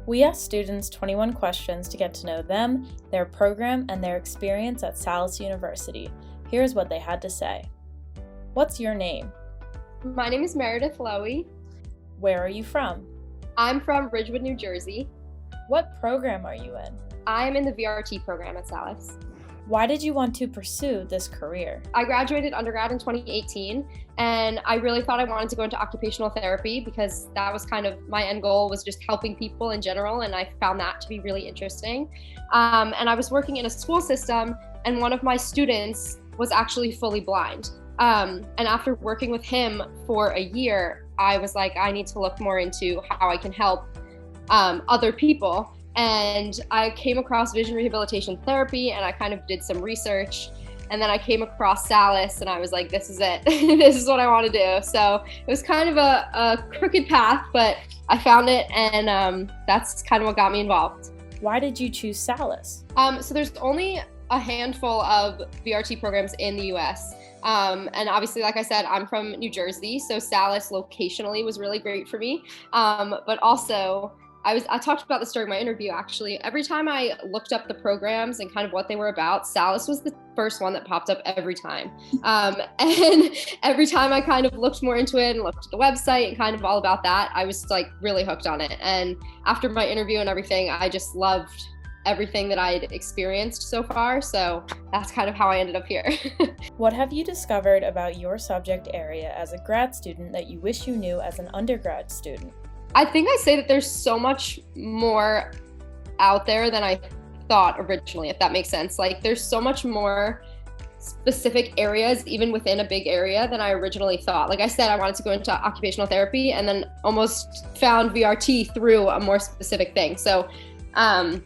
We asked students 21 questions to get to know them, their program, and their experience at Salus University. Here's what they had to say. What's your name? My name is Meredith Lowy. Where are you from? I'm from Ridgewood, New Jersey. What program are you in? I am in the VRT program at Salus. Why did you want to pursue this career? I graduated undergrad in 2018, and I really thought I wanted to go into occupational therapy because that was kind of my end goal, was just helping people in general, and I found that to be really interesting. And I was working in a school system, and one of my students was actually fully blind. And after working with him for a year, I was like, I need to look more into how I can help other people. And I came across vision rehabilitation therapy, and I kind of did some research, and then I came across Salus, and I was like, this is it. This is what I want to do. So it was kind of a crooked path, but I found it, and that's kind of what got me involved. Why did you choose Salus? So there's only a handful of VRT programs in the US. And obviously, like I said, I'm from New Jersey, so Salus locationally was really great for me. But also, I talked about this during my interview, actually. Every time I looked up the programs and kind of what they were about, Salus was the first one that popped up every time. And every time I kind of looked more into it and looked at the website and kind of all about that, I was like really hooked on it. And after my interview and everything, I just loved everything that I'd experienced so far. So that's kind of how I ended up here. What have you discovered about your subject area as a grad student that you wish you knew as an undergrad student? I think I say that there's so much more out there than I thought originally, if that makes sense. Like, there's so much more specific areas, even within a big area, than I originally thought. Like I said, I wanted to go into occupational therapy, and then almost found VRT through a more specific thing. So I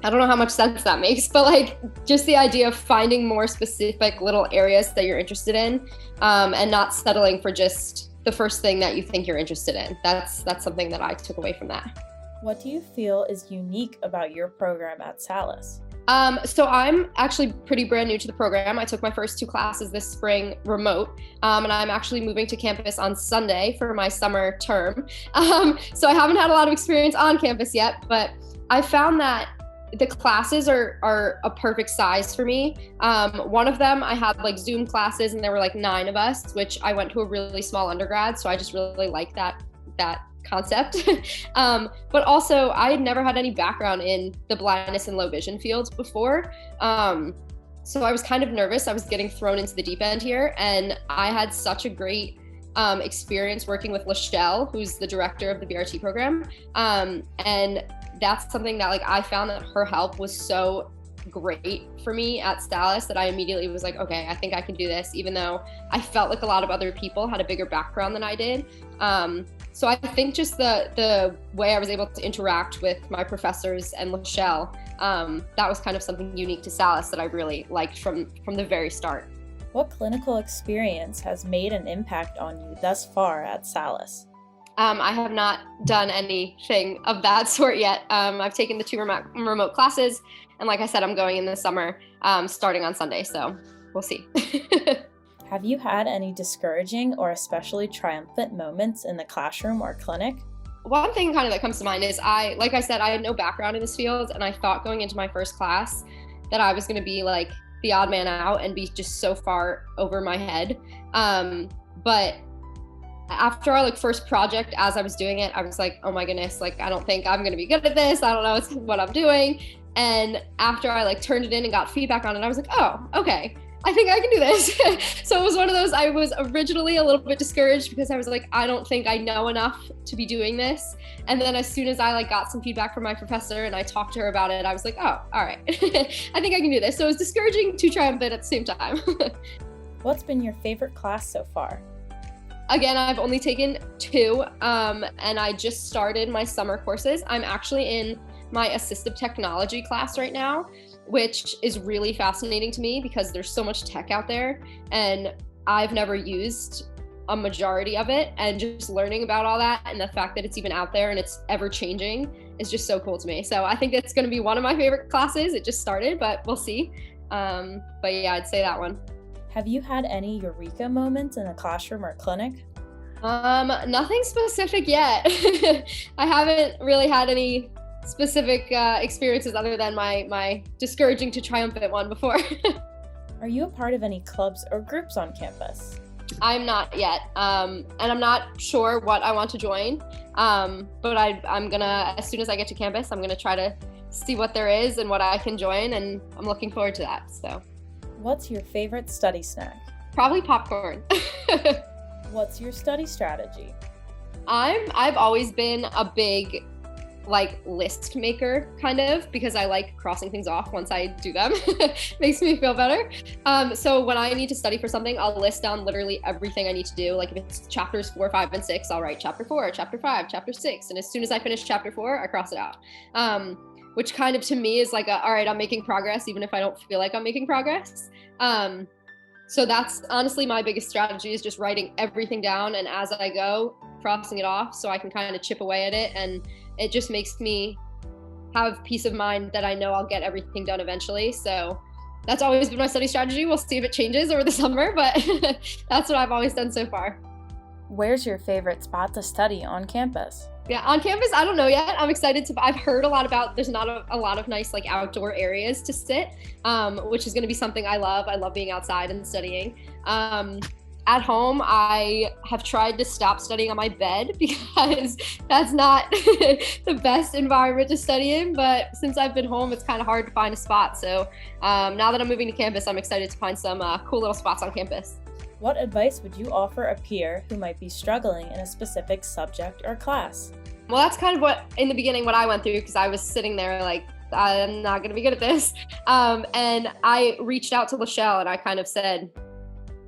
don't know how much sense that makes, but like just the idea of finding more specific little areas that you're interested in, and not settling for just the first thing that you think you're interested in. That's something that I took away from that. What do you feel is unique about your program at Salus? So I'm actually pretty brand new to the program. I took my first 2 classes this spring remote, and I'm actually moving to campus on Sunday for my summer term. So I haven't had a lot of experience on campus yet, but I found that the classes are a perfect size for me. One of them, I had like Zoom classes, and there were like 9 of us, which I went to a really small undergrad, so I just really like that concept. But also, I had never had any background in the blindness and low vision fields before. So I was kind of nervous. I was getting thrown into the deep end here, and I had such a great experience working with Lachelle, who's the director of the VRT program. And that's something that like I found that her help was so great for me at Salus that I immediately was like, okay, I think I can do this, even though I felt like a lot of other people had a bigger background than I did. So I think just the way I was able to interact with my professors and Lachelle, that was kind of something unique to Salus that I really liked from the very start. What clinical experience has made an impact on you thus far at Salus? I have not done anything of that sort yet. I've taken the 2 remote classes, and like I said, I'm going in the summer, starting on Sunday, so we'll see. Have you had any discouraging or especially triumphant moments in the classroom or clinic? One thing kind of that comes to mind is like I said, I had no background in this field, and I thought going into my first class that I was going to be like the odd man out and be just so far over my head. But after our like first project, as I was doing it, I was like, oh my goodness, like I don't think I'm gonna be good at this. I don't know what I'm doing. And after I like turned it in and got feedback on it, I was like, oh, okay, I think I can do this. So it was one of those, I was originally a little bit discouraged because I was like, I don't think I know enough to be doing this. And then as soon as I like got some feedback from my professor and I talked to her about it, I was like, oh, all right, I think I can do this. So it was discouraging to triumphant at the same time. What's been your favorite class so far? Again, I've only taken 2, and I just started my summer courses. I'm actually in my assistive technology class right now, which is really fascinating to me because there's so much tech out there, and I've never used a majority of it, and just learning about all that and the fact that it's even out there and it's ever changing is just so cool to me. So I think it's going to be one of my favorite classes. It just started, but we'll see. But yeah, I'd say that one. Have you had any Eureka moments in the classroom or clinic? Nothing specific yet. I haven't really had any specific experiences other than my discouraging to triumphant one before. Are you a part of any clubs or groups on campus? I'm not yet, and I'm not sure what I want to join, but I'm gonna, as soon as I get to campus, I'm gonna try to see what there is and what I can join, and I'm looking forward to that. So, what's your favorite study snack? Probably popcorn. What's your study strategy? I've always been a big list maker kind of, because I like crossing things off once I do them. Makes me feel better. So when I need to study for something, I'll list down literally everything I need to do. Like if it's chapters 4, 5, and 6, I'll write chapter 4, chapter 5, chapter 6. And as soon as I finish chapter 4, I cross it out. Which kind of to me is like, all right, I'm making progress, even if I don't feel like I'm making progress. So that's honestly my biggest strategy, is just writing everything down, and as I go, crossing it off so I can kind of chip away at it. And it just makes me have peace of mind that I know I'll get everything done eventually. So that's always been my study strategy. We'll see if it changes over the summer, but that's what I've always done so far. Where's your favorite spot to study on campus? Yeah, on campus, I don't know yet. I'm excited I've heard a lot about, there's not a lot of nice outdoor areas to sit, which is going to be something I love. I love being outside and studying. At home, I have tried to stop studying on my bed because that's not the best environment to study in. But since I've been home, it's kind of hard to find a spot. So now that I'm moving to campus, I'm excited to find some cool little spots on campus. What advice would you offer a peer who might be struggling in a specific subject or class? Well, that's kind of what, in the beginning, what I went through, because I was sitting there I'm not going to be good at this. And I reached out to Lachelle and I kind of said,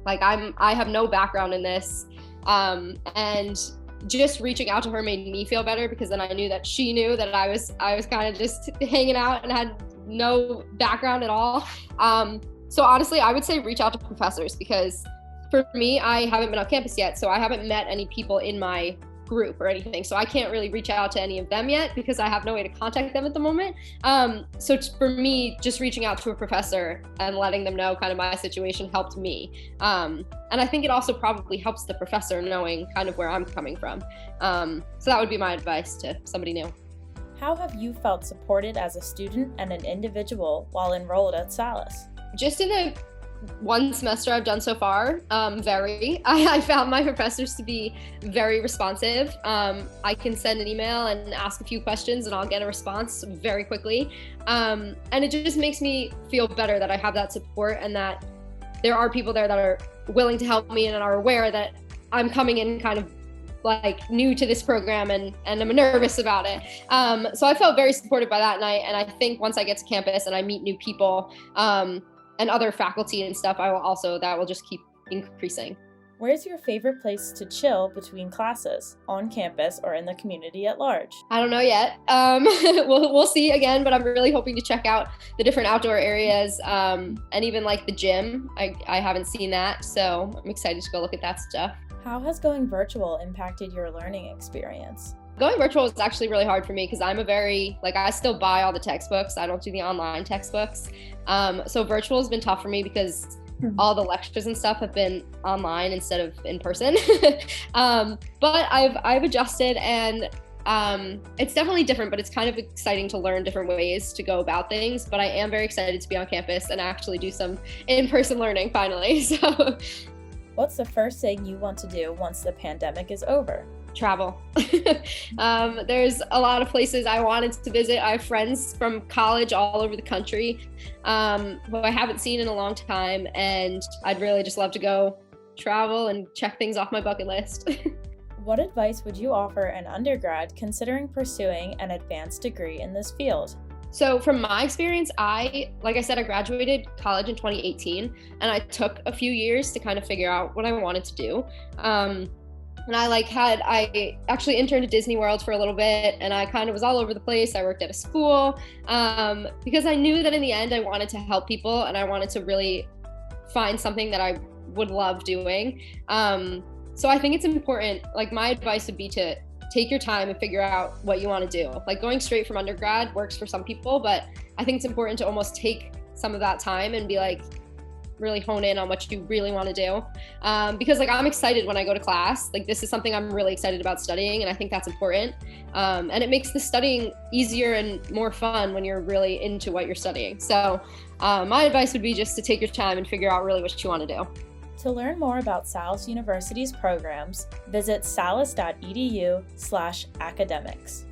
I have no background in this. And just reaching out to her made me feel better, because then I knew that she knew that I was kind of just hanging out and had no background at all. So honestly, I would say reach out to professors, because for me, I haven't been on campus yet, so I haven't met any people in my group or anything. So I can't really reach out to any of them yet because I have no way to contact them at the moment. So for me, just reaching out to a professor and letting them know kind of my situation helped me. And I think it also probably helps the professor knowing kind of where I'm coming from. So that would be my advice to somebody new. How have you felt supported as a student and an individual while enrolled at Salus? Just in the one semester I've done so far, I found my professors to be very responsive. I can send an email and ask a few questions and I'll get a response very quickly. And it just makes me feel better that I have that support and that there are people there that are willing to help me and are aware that I'm coming in kind of new to this program and I'm nervous about it. So I felt very supported by that night. And I think once I get to campus and I meet new people, and other faculty and stuff, that will just keep increasing. Where's your favorite place to chill between classes, on campus or in the community at large? I don't know yet. We'll see again, but I'm really hoping to check out the different outdoor areas, and even the gym. I haven't seen that, so I'm excited to go look at that stuff. How has going virtual impacted your learning experience? Going virtual is actually really hard for me because I'm I still buy all the textbooks. I don't do the online textbooks. So virtual has been tough for me because all the lectures and stuff have been online instead of in person. But I've adjusted and it's definitely different, but it's kind of exciting to learn different ways to go about things. But I am very excited to be on campus and actually do some in-person learning finally. So, what's the first thing you want to do once the pandemic is over? Travel. There's a lot of places I wanted to visit. I have friends from college all over the country who I haven't seen in a long time, and I'd really just love to go travel and check things off my bucket list. What advice would you offer an undergrad considering pursuing an advanced degree in this field? So from my experience, like I said, I graduated college in 2018, and I took a few years to kind of figure out what I wanted to do. And I actually interned at Disney World for a little bit, and I kind of was all over the place. I worked at a school because I knew that in the end I wanted to help people and I wanted to really find something that I would love doing. So I think it's important, my advice would be to take your time and figure out what you want to do. Going straight from undergrad works for some people, but I think it's important to almost take some of that time and be really hone in on what you really want to do. Because like I'm excited when I go to class. Like this is something I'm really excited about studying, and I think that's important. And it makes the studying easier and more fun when you're really into what you're studying. So my advice would be just to take your time and figure out really what you want to do. To learn more about Salus University's programs, visit salus.edu/academics.